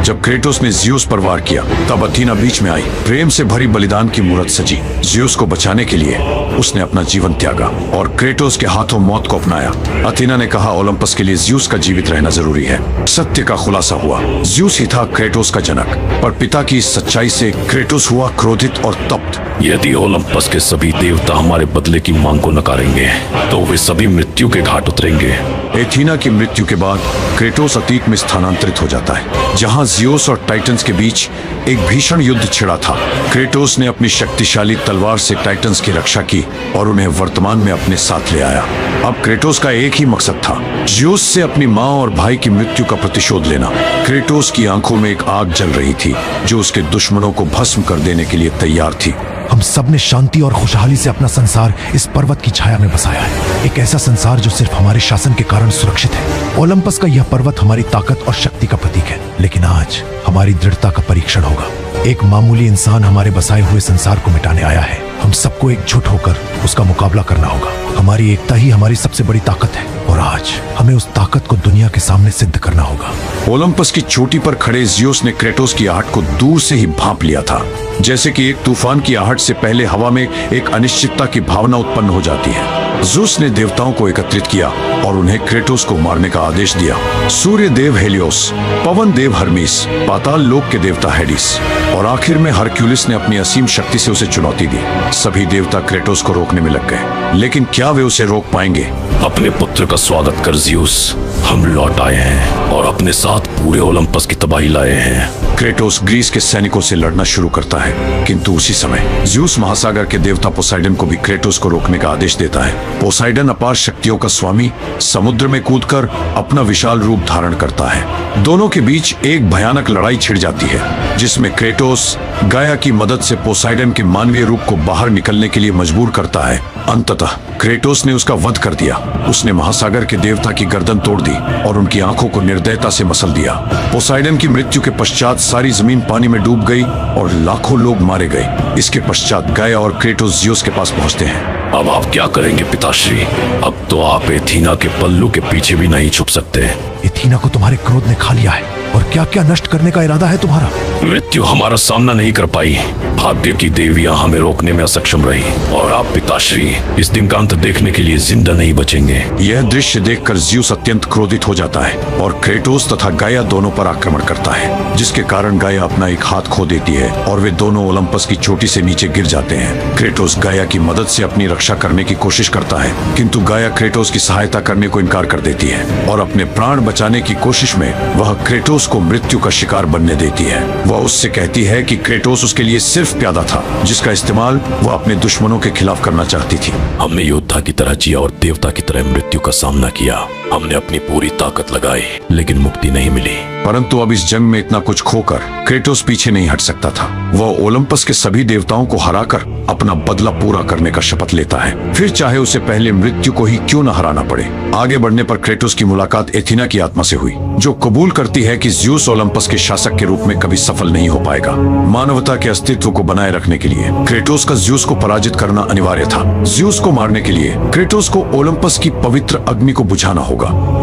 जब क्रेटोस ने जियूस पर वार किया तब अथीना बीच में आई। प्रेम से भरी बलिदान की मूर्त सजी। जियूस को बचाने के लिए उसने अपना जीवन त्यागा और क्रेटोस के हाथों मौत को अपनाया। अथीना ने कहा ओलंपस के लिए जियूस का जीवित रहना जरूरी है। सत्य का खुलासा हुआ, जियूस ही था क्रेटोस का जनक। पर पिता की इस सच्चाई से क्रेटोस हुआ क्रोधित और तप्त। यदि ओलंपस के सभी देवता हमारे बदले की मांग को नकारेंगे तो वे सभी मृत्यु के घाट उतरेंगे। एथीना की मृत्यु के बाद क्रेटोस अतीत में स्थानांतरित हो जाता है, जहां जियोस और टाइटंस के बीच एक भीषण युद्ध छिड़ा था। क्रेटोस ने अपनी शक्तिशाली तलवार से टाइटंस की रक्षा की और उन्हें वर्तमान में अपने साथ ले आया। अब क्रेटोस का एक ही मकसद था, जियोस से अपनी माँ और भाई की मृत्यु का प्रतिशोध लेना। क्रेटोस की आंखों में एक आग जल रही थी जो उसके दुश्मनों को भस्म कर देने के लिए तैयार थी। हम सब ने शांति और खुशहाली से अपना संसार इस पर्वत की छाया में बसाया है, एक ऐसा संसार जो सिर्फ हमारे शासन के कारण सुरक्षित है। ओलंपस का यह पर्वत हमारी ताकत और शक्ति का प्रतीक है, लेकिन आज हमारी दृढ़ता का परीक्षण होगा। एक मामूली इंसान हमारे बसाए हुए संसार को मिटाने आया है। हम सबको एकजुट होकर उसका मुकाबला करना होगा। हमारी एकता ही हमारी सबसे बड़ी ताकत है और आज हमें उस ताकत को दुनिया के सामने सिद्ध करना होगा। ओलंपस की चोटी पर खड़े जियोस ने क्रेटोस की आहट को दूर से ही भांप लिया था, जैसे कि एक तूफान की आहट से पहले हवा में एक अनिश्चितता की भावना उत्पन्न हो जाती है। ज़ूस ने देवताओं को एकत्रित किया और उन्हें क्रेटोस को मारने का आदेश दिया। सूर्य देव हेलियोस, पवन देव हर्मीस, पाताल लोक के देवता हेडिस और आखिर में हरक्यूलिस ने अपनी असीम शक्ति से उसे चुनौती दी। सभी देवता क्रेटोस को रोकने में लग गए, लेकिन क्या वे उसे रोक पाएंगे? अपने पुत्र का स्वागत कर जियूस, हम लौट आए हैं और अपने साथ पूरे ओलंपस की तबाही लाए हैं। क्रेटोस ग्रीस के सैनिकों से लड़ना शुरू करता है, किंतु उसी समय ज़्यूस महासागर के देवता पोसाइडन को भी क्रेटोस को रोकने का आदेश देता है। पोसाइडन अपार शक्तियों का स्वामी समुद्र में कूदकर अपना विशाल रूप धारण करता है। दोनों के बीच एक भयानक लड़ाई छिड़ जाती है, जिसमें क्रेटोस गाया की मदद से पोसाइडन के मानवीय रूप को बाहर निकलने के लिए मजबूर करता है। अंततः क्रेटोस ने उसका वध कर दिया। उसने महासागर के देवता की गर्दन तोड़ दी और उनकी आंखों को निर्दयता से मसल दिया। पोसाइडन की मृत्यु के पश्चात सारी जमीन पानी में डूब गई और लाखों लोग मारे गए। इसके पश्चात गाया और क्रेटोस जियोस के पास पहुंचते हैं। अब आप क्या करेंगे पिताश्री? अब तो आप एथीना के पल्लू के पीछे भी नहीं छुप सकते। एथीना को तुम्हारे क्रोध ने खा लिया है और क्या क्या नष्ट करने का इरादा है तुम्हारा? मृत्यु हमारा सामना नहीं कर पाई। भाग्य की देवियां हमें रोकने में असक्षम रही और आप पिताश्री इस दिन का अंत देखने के लिए जिंदा नहीं बचेंगे। यह दृश्य देखकर ज़्यूस अत्यंत क्रोधित हो जाता है और क्रेटोस तथा गाया दोनों पर आक्रमण करता है, जिसके कारण गाया अपना एक हाथ खो देती है और वे दोनों ओलंपस की चोटी से नीचे गिर जाते हैं। क्रेटोस गाया की मदद से अपनी रक्षा करने की कोशिश करता है, किंतु गाया क्रेटोस की सहायता करने को इनकार कर देती है और अपने प्राण बचाने की कोशिश में वह क्रेटोस को मृत्यु का शिकार बनने देती है। वह उससे कहती है कि क्रेटोस उसके लिए सिर्फ प्यादा था, जिसका इस्तेमाल वह अपने दुश्मनों के खिलाफ करना चाहती थी। हमने योद्धा की तरह जिया और देवता की तरह मृत्यु का सामना किया। हमने अपनी पूरी ताकत लगाई, लेकिन मुक्ति नहीं मिली। परंतु अब इस जंग में इतना कुछ खोकर क्रेटोस पीछे नहीं हट सकता था। वह ओलंपस के सभी देवताओं को हराकर अपना बदला पूरा करने का शपथ लेता है, फिर चाहे उसे पहले मृत्यु को ही क्यों न हराना पड़े। आगे बढ़ने पर क्रेटोस की मुलाकात एथीना की आत्मा से हुई, जो कबूल करती है कि ज़्यूस ओलंपस के शासक के रूप में कभी सफल नहीं हो पाएगा। मानवता के अस्तित्व को बनाए रखने के लिए क्रेटोस का ज़्यूस को पराजित करना अनिवार्य था। ज़्यूस को मारने के लिए क्रेटोस को ओलंपस की पवित्र अग्नि को बुझाना होगा।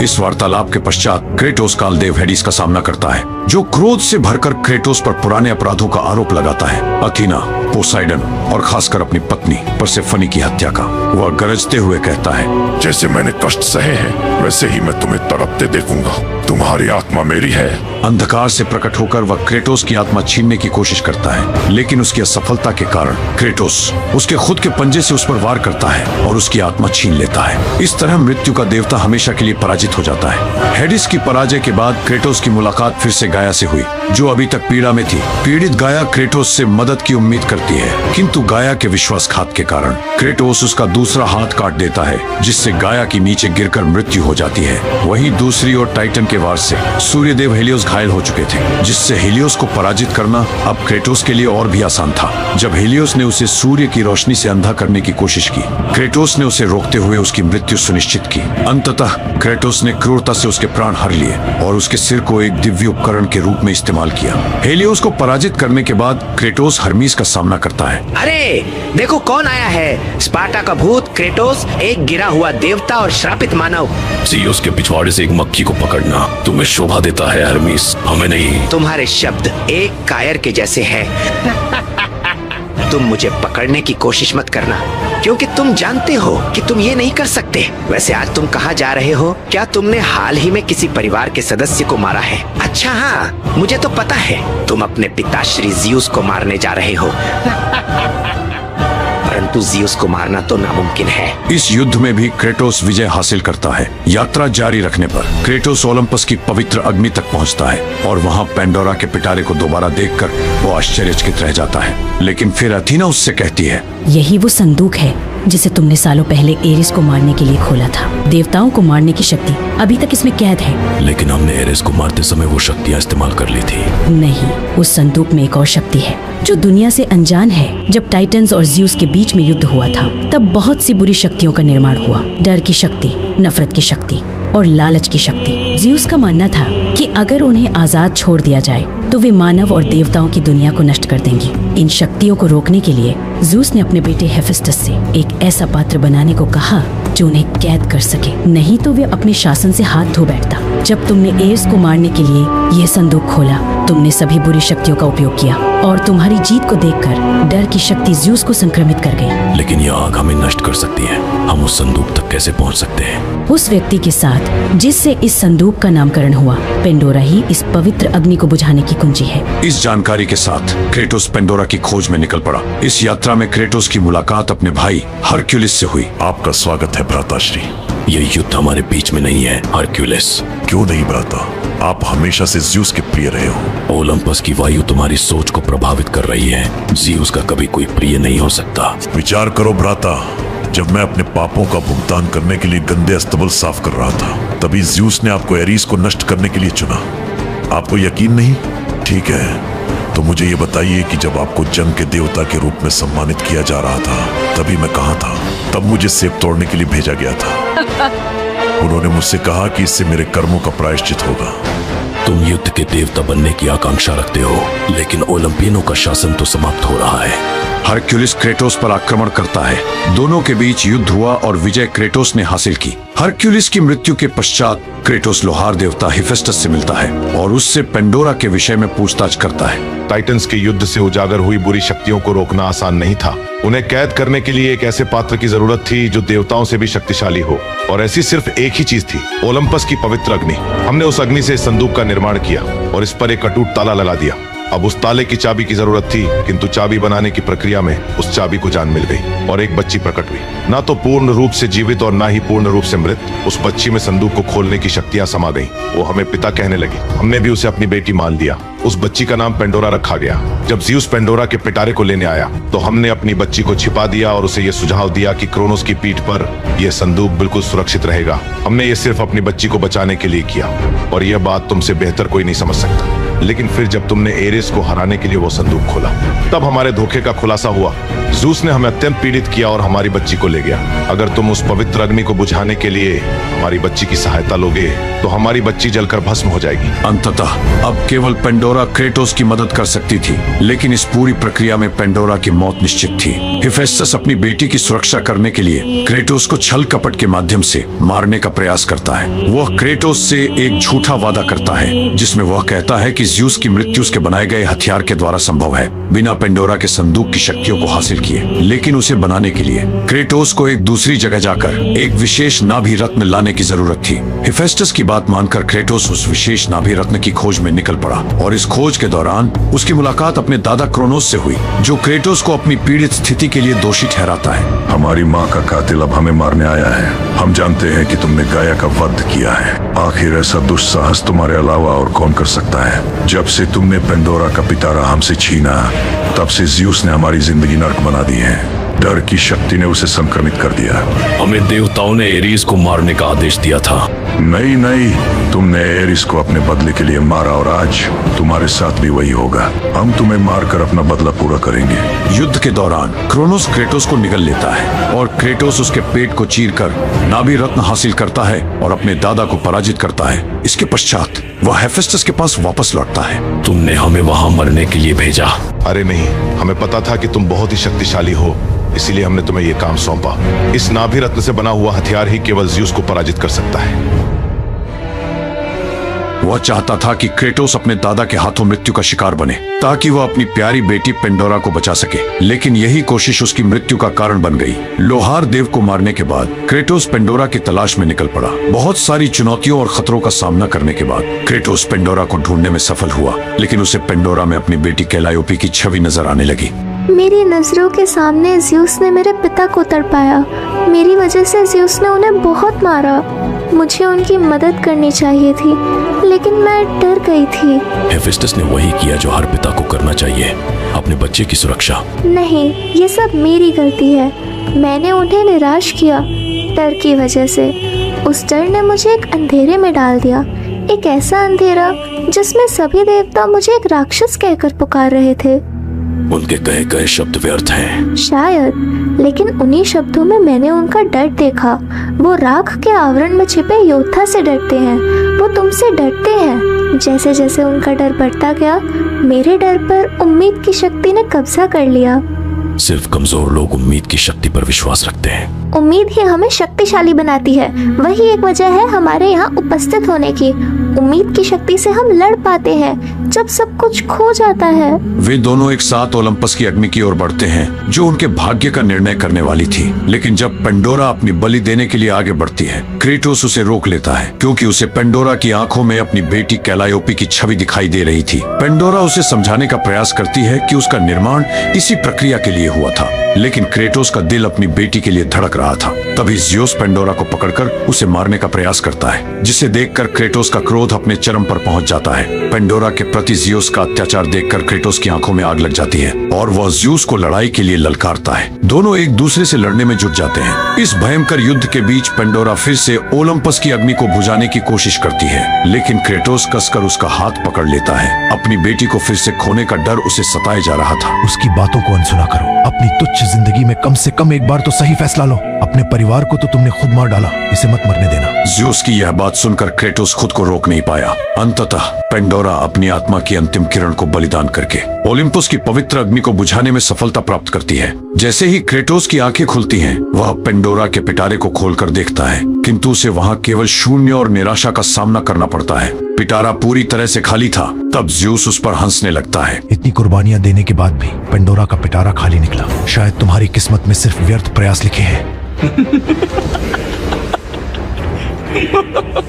इस वार्तालाप के पश्चात क्रेटोस कालदेव हेडिस का सामना करता है, जो क्रोध से भरकर क्रेटोस पर पुराने अपराधों का आरोप लगाता है। अथीना, पोसाइडन और खासकर अपनी पत्नी परसेफनी की हत्या का। वह गरजते हुए कहता है, जैसे मैंने कष्ट सहे हैं वैसे ही मैं तुम्हें तड़पते देखूंगा। तुम्हारी आत्मा मेरी है। अंधकार से प्रकट होकर वह क्रेटोस की आत्मा छीनने की कोशिश करता है, लेकिन उसकी असफलता के कारण क्रेटोस उसके खुद के पंजे से उस पर वार करता है और उसकी आत्मा छीन लेता है। इस तरह मृत्यु का देवता हमेशा के लिए पराजित हो जाता है। हेडिस की पराजय के बाद क्रेटोस की मुलाकात फिर से गाया से हुई, जो अभी तक पीड़ा में थी। पीड़ित गाया क्रेटोस से मदद की उम्मीद करती है, किंतु गाया के विश्वासघात के कारण क्रेटोस उसका दूसरा हाथ काट देता है, जिससे गाया की नीचे गिरकर मृत्यु हो जाती है। वहीं दूसरी ओर टाइटन के वार से सूर्यदेव हेलियोस घायल हो चुके थे, जिससे हेलियोस को पराजित करना अब क्रेटोस के लिए और भी आसान था। जब हेलियोस ने उसे सूर्य की रोशनी से अंधा करने की कोशिश की, क्रेटोस ने उसे रोकते हुए उसकी मृत्यु सुनिश्चित की। अंततः क्रेटोस ने क्रूरता से उसके प्राण हर लिए और उसके सिर को एक दिव्य उपकरण के रूप में इस्तेमाल किया। हेलियोस को पराजित करने के बाद क्रेटोस हर्मीस का सामना करता है। अरे देखो कौन आया है, स्पार्टा का भूत क्रेटोस, एक गिरा हुआ देवता और श्रापित मानव। ज़्यूस के पिछवाड़े से एक मक्खी को पकड़ना तुम्हें शोभा देता है हरमीस, हमें नहीं। तुम्हारे शब्द एक कायर के जैसे हैं। तुम मुझे पकड़ने की कोशिश मत करना, क्योंकि तुम जानते हो कि तुम ये नहीं कर सकते। वैसे आज तुम कहाँ जा रहे हो? क्या तुमने हाल ही में किसी परिवार के सदस्य को मारा है? अच्छा हाँ, मुझे तो पता है, तुम अपने पिताश्री ज़्यूस को मारने जा रहे हो। परंतु ज़्यूस को मारना तो नामुमकिन है। इस युद्ध में भी क्रेटोस विजय हासिल करता है। यात्रा जारी रखने पर क्रेटोस ओलंपस की पवित्र अग्नि तक पहुंचता है और वहां पेंडोरा के पिटारे को दोबारा देखकर वो आश्चर्यचकित रह जाता है। लेकिन फिर अथीना उससे कहती है, यही वो संदूक है जिसे तुमने सालों पहले एरिस को मारने के लिए खोला था। देवताओं को मारने की शक्ति अभी तक इसमें कैद है। लेकिन हमने एरिस को मारते समय वो शक्तियाँ इस्तेमाल कर ली थी। नहीं, उस संदूक में एक और शक्ति है जो दुनिया से अनजान है। जब टाइटन्स और ज़्यूस के बीच में युद्ध हुआ था, तब बहुत सी बुरी शक्तियों का निर्माण हुआ। डर की शक्ति, नफरत की शक्ति और लालच की शक्ति। ज़्यूस का मानना था कि अगर उन्हें आजाद छोड़ दिया जाए तो वे मानव और देवताओं की दुनिया को नष्ट कर देंगी। इन शक्तियों को रोकने के लिए ज़्यूस ने अपने बेटे हेफेस्टस से एक ऐसा पात्र बनाने को कहा जो उन्हें कैद कर सके, नहीं तो वे अपने शासन से हाथ धो बैठता। जब तुमने एरिस को मारने के लिए यह संदूक खोला, तुमने सभी बुरी शक्तियों का उपयोग किया और तुम्हारी जीत को देखकर डर की शक्ति ज़्यूस को संक्रमित कर गई। लेकिन यह आग हमें नष्ट कर सकती है। हम उस संदूक तक कैसे पहुंच सकते हैं? उस व्यक्ति के साथ जिससे इस संदूक का नामकरण हुआ, पेंडोरा ही इस पवित्र अग्नि को बुझाने की कुंजी है। इस जानकारी के साथ क्रेटोस पेंडोरा की खोज में निकल पड़ा। इस यात्रा में क्रेटोस की मुलाकात अपने भाई हरक्यूलिस से हुई। आपका स्वागत है भ्राताश्री। यह युद्ध हमारे बीच में नहीं है हरक्यूलिस। क्यों नहीं भ्राता? आप हमेशा से ज़्यूस के प्रिय रहे हो। ओलंपस की वायु तुम्हारी सोच को प्रभावित कर रही है। ज़्यूस का कभी कोई प्रिय नहीं हो सकता। विचार करो भ्राता, जब मैं अपने पापों का भुगतान करने के लिए गंदे अस्तबल साफ कर रहा था, तभी ज़्यूस ने आपको एरिस को नष्ट करने के लिए चुना। आपको यकीन नहीं? ठीक है, तो मुझे ये बताइए कि जब आपको जंग के देवता के रूप में सम्मानित किया जा रहा था, तभी मैं कहाँ था? तब मुझे सेब तोड़ने के लिए भेजा गया था। उन्होंने मुझसे कहा कि इससे मेरे कर्मों का प्रायश्चित होगा। तुम युद्ध के देवता बनने की आकांक्षा रखते हो, लेकिन ओलंपियनों का शासन तो समाप्त हो रहा है। हरक्यूलिस क्रेटोस पर आक्रमण करता है। दोनों के बीच युद्ध हुआ और विजय क्रेटोस ने हासिल की। हरक्यूलिस की मृत्यु के पश्चात क्रेटोस लोहार देवता हेफेस्टस से मिलता है और उससे पेंडोरा के विषय में पूछताछ करता है। टाइटन्स के युद्ध से उजागर हुई बुरी शक्तियों को रोकना आसान नहीं था। उन्हें कैद करने के लिए एक ऐसे पात्र की जरूरत थी जो देवताओं से भी शक्तिशाली हो, और ऐसी सिर्फ एक ही चीज थी, ओलंपस की पवित्र अग्नि। हमने उस अग्नि से संदूक का निर्माण किया और इस पर एक अटूट ताला लगा दिया। अब उस ताले की चाबी की जरूरत थी, किंतु चाबी बनाने की प्रक्रिया में उस चाबी को जान मिल गई और एक बच्ची प्रकट हुई। ना तो पूर्ण रूप से जीवित और ना ही पूर्ण रूप से मृत। उस बच्ची में संदूक को खोलने की शक्तियां समा गईं। वो हमें पिता कहने लगी। हमने भी उसे अपनी बेटी मान लिया। उस बच्ची का नाम पेंडोरा रखा गया। जब ज़्यूस पेंडोरा के पिटारे को लेने आया, तो हमने अपनी बच्ची को छिपा दिया और उसे ये सुझाव दिया कि क्रोनोस की पीठ पर यह संदूक बिल्कुल सुरक्षित रहेगा। हमने ये सिर्फ अपनी बच्ची को बचाने के लिए किया, और यह बात तुमसे बेहतर कोई नहीं समझ सकता। लेकिन फिर जब तुमने एरिस को हराने के लिए वो संदूक खोला, तब हमारे धोखे का खुलासा हुआ। ज़्यूस ने हमें अत्यंत पीड़ित किया और हमारी बच्ची को ले गया। अगर तुम उस पवित्र अग्नि को बुझाने के लिए हमारी बच्ची की सहायता लोगे, तो हमारी बच्ची जलकर भस्म हो जाएगी। अंततः अब केवल पेंडोरा क्रेटोस की मदद कर सकती थी, लेकिन इस पूरी प्रक्रिया में पेंडोरा की मौत निश्चित थी। हेफेस्टस अपनी बेटी की सुरक्षा करने के लिए क्रेटोस को छल कपट के माध्यम से मारने का प्रयास करता है। वह क्रेटोस से एक झूठा वादा करता है, जिसमें वह कहता है कि ज़्यूस की मृत्यु उसके बनाए गए हथियार के द्वारा संभव है, बिना पेंडोरा के संदूक की शक्तियों को हासिल किए। लेकिन उसे बनाने के लिए क्रेटोस को एक दूसरी जगह जाकर एक विशेष नाभि रत्न लाने की जरूरत थी। हेफेस्टस की बात मानकर क्रेटोस उस विशेष नाभि रत्न की खोज में निकल पड़ा, और इस खोज के दौरान उसकी मुलाकात अपने दादा क्रोनोस से हुई, जो क्रेटोस को अपनी पीड़ित स्थिति के लिए दोषी ठहराता है। हमारी माँ का कातिल अब हमें मारने आया है। हम जानते हैं कि तुमने गाया का वध किया है। आखिर ऐसा दुस्साहस तुम्हारे अलावा और कौन कर सकता है? जब से तुमने पेंडोरा का पिटारा हमसे छीना, तब से ज़्यूस ने हमारी जिंदगी नर्क बना दी है। डर की शक्ति ने उसे संक्रमित कर दिया। हमें देवताओं ने एरिस को मारने का आदेश दिया था। नहीं नहीं, तुमने एरिस को अपने बदले के लिए मारा, और आज तुम्हारे साथ भी वही होगा। हम तुम्हें मारकर अपना बदला पूरा करेंगे। युद्ध के दौरान क्रोनोस क्रेटोस को निगल लेता है, और क्रेटोस उसके पेट को चीरकर नाभि रत्न हासिल करता है और अपने दादा को पराजित करता है। इसके पश्चात वह हेफेस्टस के पास वापस लौटता है। तुमने हमें वहां मरने के लिए भेजा? अरे नहीं, हमें पता था कि तुम बहुत ही शक्तिशाली हो, इसीलिए हमने तुम्हें यह काम सौंपा। इस नाभि रत्न से बना हुआ हथियार ही केवल ज़्यूस को पराजित कर सकता है। वह चाहता था कि क्रेटोस अपने दादा के हाथों मृत्यु का शिकार बने ताकि वह अपनी प्यारी बेटी पेंडोरा को बचा सके, लेकिन यही कोशिश उसकी मृत्यु का कारण बन गई। लोहार देव को मारने के बाद क्रेटोस पेंडोरा की तलाश में निकल पड़ा। बहुत सारी चुनौतियों और खतरों का सामना करने के बाद क्रेटोस पेंडोरा को ढूंढने में सफल हुआ, लेकिन उसे पेंडोरा में अपनी बेटी कैलायोपी की छवि नजर आने लगी। मेरी नजरों के सामने ज़्यूस ने मेरे पिता को तड़पाया। मेरी वजह से ज़्यूस ने उन्हें बहुत मारा। मुझे उनकी मदद करनी चाहिए थी, लेकिन मैं डर गई थी। हेफेस्टस ने वही किया जो हर पिता को करना चाहिए, अपने बच्चे की सुरक्षा। नहीं, ये सब मेरी गलती है। मैंने उन्हें निराश किया डर की वजह से। उस डर ने मुझे एक अंधेरे में डाल दिया, एक ऐसा अंधेरा जिसमें सभी देवता मुझे एक राक्षस कहकर पुकार रहे थे। उनके कहे गए शब्द व्यर्थ हैं। शायद, लेकिन उन्हीं शब्दों में मैंने उनका डर देखा। वो राख के आवरण में छिपे योद्धा से डरते हैं, वो तुमसे डरते हैं। जैसे जैसे उनका डर बढ़ता गया, मेरे डर पर उम्मीद की शक्ति ने कब्जा कर लिया। सिर्फ कमजोर लोग उम्मीद की शक्ति पर विश्वास रखते हैं। उम्मीद ही हमें शक्तिशाली बनाती है। वही एक वजह है हमारे यहाँ उपस्थित होने की। उम्मीद की शक्ति से हम लड़ पाते हैं जब सब कुछ खो जाता है। वे दोनों एक साथ ओलंपस की अग्नि की ओर बढ़ते हैं, जो उनके भाग्य का निर्णय करने वाली थी। लेकिन जब पेंडोरा अपनी बलि देने के लिए आगे बढ़ती है, क्रेटोस उसे रोक लेता है, क्योंकि उसे पेंडोरा की आंखों में अपनी बेटी कैलायोपी की छवि दिखाई दे रही थी। पेंडोरा उसे समझाने का प्रयास करती है कि उसका निर्माण इसी प्रक्रिया के लिए हुआ था, लेकिन क्रेटोस का दिल अपनी बेटी के लिए धड़क रहा था। तभी ज़्यूस पेंडोरा को पकड़कर उसे मारने का प्रयास करता है, जिसे देखकर क्रेटोस का क्रोध अपने चरम पर पहुंच जाता है। पेंडोरा के प्रति ज़्यूस का अत्याचार देखकर क्रेटोस की आंखों में आग लग जाती है और वह ज़्यूस को लड़ाई के लिए ललकारता है। दोनों एक दूसरे से लड़ने में जुट जाते हैं। इस भयंकर युद्ध के बीच पेंडोरा फिर से ओलंपस की अग्नि को बुझाने की कोशिश करती है, लेकिन क्रेटोस कसकर उसका हाथ पकड़ लेता है। अपनी बेटी को फिर से खोने का डर उसे सताए जा रहा था। उसकी बातों को अनसुना करो। अपनी तुच्छ जिंदगी में कम से कम एक बार तो सही फैसला लो। अपने परिवार को तो तुमने खुद मार डाला, इसे मत मरने देना। ज़्यूस की यह बात सुनकर क्रेटोस खुद को रोक नहीं पाया। अंततः पेंडोरा अपनी आत्मा की अंतिम किरण को बलिदान करके ओलिम्पस की पवित्र अग्नि को बुझाने में सफलता प्राप्त करती है। जैसे ही क्रेटोस की आंखें खुलती हैं, वह पेंडोरा के पिटारे को खोलकर देखता है, किंतु उसे वहां केवल शून्य और निराशा का सामना करना पड़ता है। पिटारा पूरी तरह से खाली था। तब ज़्यूस उस पर हंसने लगता है। इतनी कुर्बानियां देने के बाद भी पेंडोरा का पिटारा खाली निकला। शायद तुम्हारी किस्मत में सिर्फ व्यर्थ प्रयास लिखे हैं।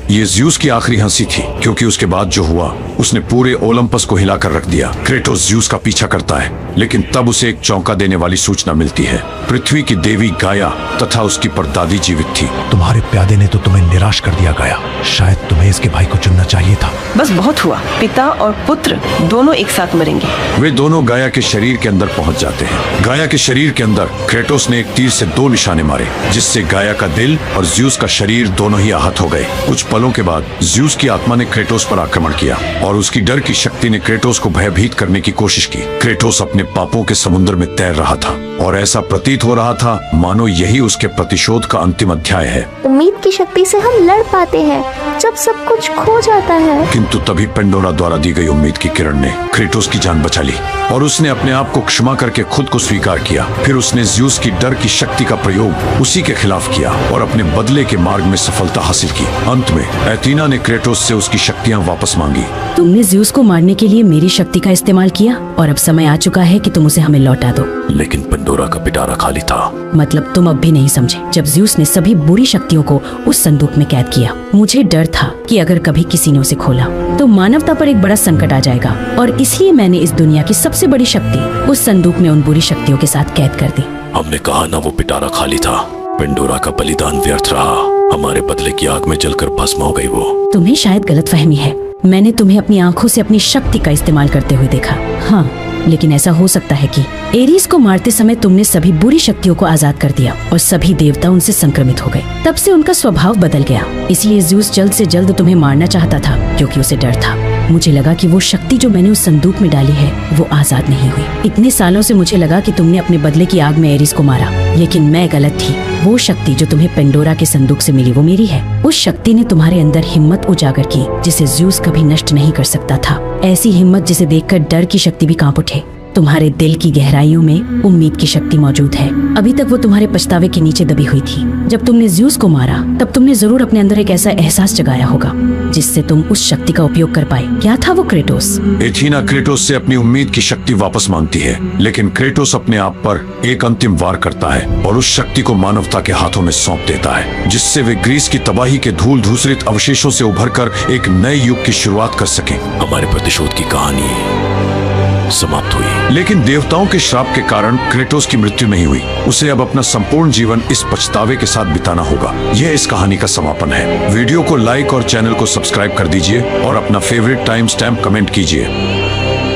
ये ज़्यूस की आखिरी हंसी थी, क्योंकि उसके बाद जो हुआ उसने पूरे ओलंपस को हिलाकर रख दिया। क्रेटोस ज़्यूस का पीछा करता है, लेकिन तब उसे एक चौंका देने वाली सूचना मिलती है। पृथ्वी की देवी गाया तथा उसकी परदादी जीवित थी। तुम्हारे प्यादे ने तो तुम्हें निराश कर दिया गाया। शायद तुम्हें इसके भाई को चुनना चाहिए था। बस बहुत हुआ। पिता और पुत्र दोनों एक साथ मरेंगे। वे दोनों गाया के शरीर के अंदर पहुंच जाते हैं। गाया के शरीर के अंदर क्रेटोस ने एक तीर से 2 निशाने मारे, जिससे गाया का दिल और ज़्यूस का शरीर दोनों ही आहत हो गए। कुछ पलों के बाद ज़्यूस की आत्मा ने क्रेटोस पर आक्रमण किया और उसकी डर की शक्ति ने क्रेटोस को भयभीत करने की कोशिश की। क्रेटोस अपने पापों के समुद्र में तैर रहा था और ऐसा प्रतीत हो रहा था मानो यही उसके प्रतिशोध का अंतिम अध्याय है। उम्मीद की शक्ति से हम लड़ पाते हैं जब सब कुछ खो जाता है। किंतु तभी पेंडोरा द्वारा दी गई उम्मीद की किरण ने क्रेटोस की जान बचा ली और उसने अपने आप को क्षमा करके खुद को स्वीकार किया। फिर उसने ज़्यूस की डर की शक्ति का प्रयोग उसी के खिलाफ किया और अपने बदले के मार्ग में सफलता हासिल की। अंत में एथीना ने क्रेटोस से उसकी शक्तियां वापस मांगी। तुमने ज़्यूस को मारने के लिए मेरी शक्ति का इस्तेमाल किया और अब समय आ चुका है कि तुम उसे हमें लौटा दो। लेकिन पेंडोरा का पिटारा खाली था। मतलब तुम अब भी नहीं समझे। जब ज़्यूस ने सभी बुरी शक्तियों को उस संदूक में कैद किया, मुझे डर था कि अगर कभी किसी ने उसे खोला तो मानवता पर एक बड़ा संकट आ जाएगा, और इसलिए मैंने इस दुनिया की सबसे बड़ी शक्ति उस संदूक में उन बुरी शक्तियों के साथ कैद कर दी। हमने कहा ना वो पिटारा खाली था। पेंडोरा का बलिदान व्यर्थ रहा। हमारे बदले की आग में जलकर भस्म हो गई वो। तुम्हें शायद गलतफहमी है। मैंने तुम्हें अपनी आंखों से अपनी शक्ति का इस्तेमाल करते हुए देखा। हाँ, लेकिन ऐसा हो सकता है कि एरीज को मारते समय तुमने सभी बुरी शक्तियों को आजाद कर दिया और सभी देवता उनसे संक्रमित हो गए। तब से उनका स्वभाव बदल गया। इसलिए ज़्यूस जल्द से जल्द तुम्हें मारना चाहता था, क्योंकि उसे डर था। मुझे लगा कि वो शक्ति जो मैंने उस संदूक में डाली है वो आजाद नहीं हुई। इतने सालों से मुझे लगा कि तुमने अपने बदले की आग में एरीज को मारा, लेकिन मैं गलत थी। वो शक्ति जो तुम्हें पेंडोरा के संदूक से मिली वो मेरी है। उस शक्ति ने तुम्हारे अंदर हिम्मत उजागर की जिसे ज़्यूस कभी नष्ट नहीं कर सकता था। ऐसी हिम्मत जिसे देखकर डर की शक्ति भी कांप उठे। तुम्हारे दिल की गहराइयों में उम्मीद की शक्ति मौजूद है। अभी तक वो तुम्हारे पछतावे के नीचे दबी हुई थी। जब तुमने ज़्यूस को मारा तब तुमने जरूर अपने अंदर एक ऐसा एहसास जगाया होगा जिससे तुम उस शक्ति का उपयोग कर पाए। क्या था वो क्रेटोस? एथीना क्रेटोस से अपनी उम्मीद की शक्ति वापस मांगती है, लेकिन क्रेटोस अपने आप पर एक अंतिम वार करता है और उस शक्ति को मानवता के हाथों में सौंप देता है, जिससे वे ग्रीस की तबाही के धूल धूसरित अवशेषों से उभरकर एक नए युग की शुरुआत कर सके। हमारे प्रतिशोध की कहानी समाप्त हुई। लेकिन देवताओं के श्राप के कारण क्रेटोस की मृत्यु नहीं हुई। उसे अब अपना संपूर्ण जीवन इस पछतावे के साथ बिताना होगा। यह इस कहानी का समापन है। वीडियो को लाइक और चैनल को सब्सक्राइब कर दीजिए और अपना फेवरेट टाइम स्टैम्प कमेंट कीजिए।